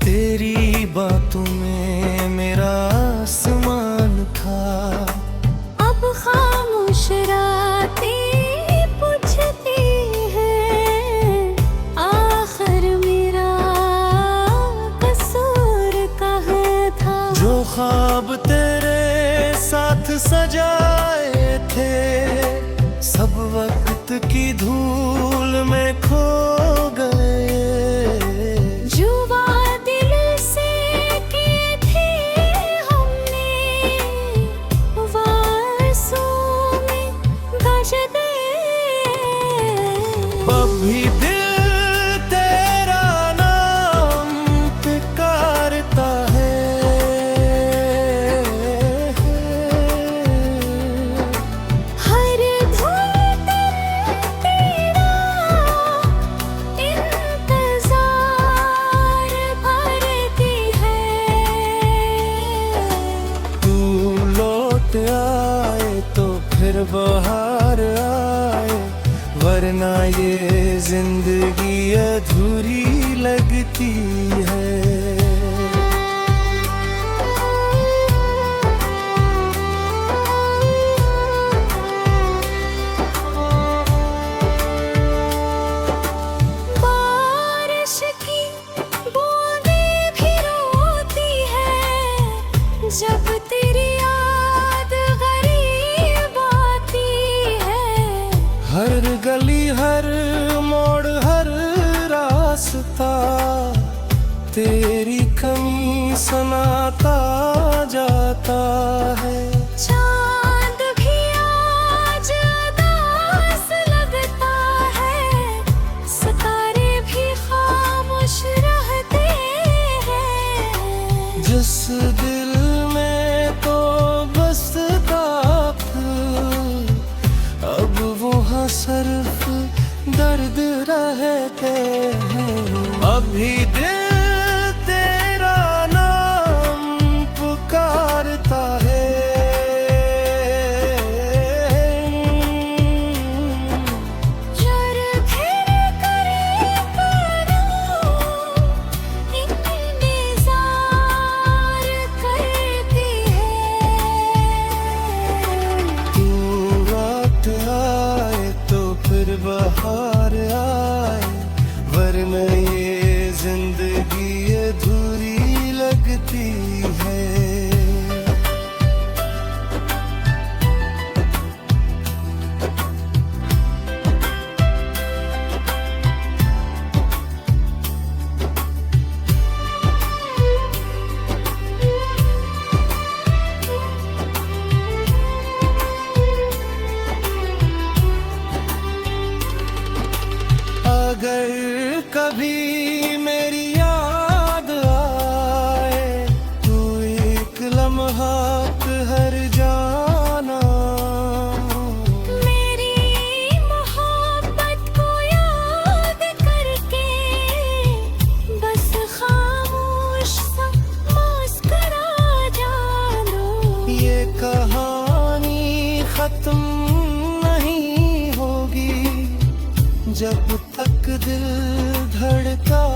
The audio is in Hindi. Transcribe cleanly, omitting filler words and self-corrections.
तेरी बातों में मेरा आसमान था। अब खामोश रातें पूछती हैं, आखिर मेरा कसूर कहाँ था। जो ख्वाब तेरे साथ सजाए थे, सब वक्त की धूल में खो गए। जुआ दिल से की थी हमने, वारसों में गज दे। अब भी दिल तेरा नाम पुकारता है। हर धुन तेरा इंतजार भरती है। तू लौट आए तो फिर बाहर आए, वरना ये जिंदगी अधूरी लगती है। बारिश की बूंदें भी रोती है, जब तेरी याद गरीब आती है। हर गली हर मोड़ हर रास्ता तेरी कमी सुनाता जाता है। चांद भी आज उदास लगता है, सितारे भी खामोश रहते हैं। जिस दिल में तो बसता था, अब वहाँ सिर्फ दर्द रहते हैं। अभी दिल तेरा नाम पुकारता है। जर फिर करे करूं, इंतजार करती है। तू रात आए तो फिर बाहर आए, वरना ये जिंदगी अधूरी लगती है। अगर कभी मेरी याद आए, तू एक लम्हा हर जाना। मेरी मोहब्बत को याद करके बस खामोश सा मुस्कुरा जानो। ये कहानी खत्म नहीं होगी जब तक दिल धड़का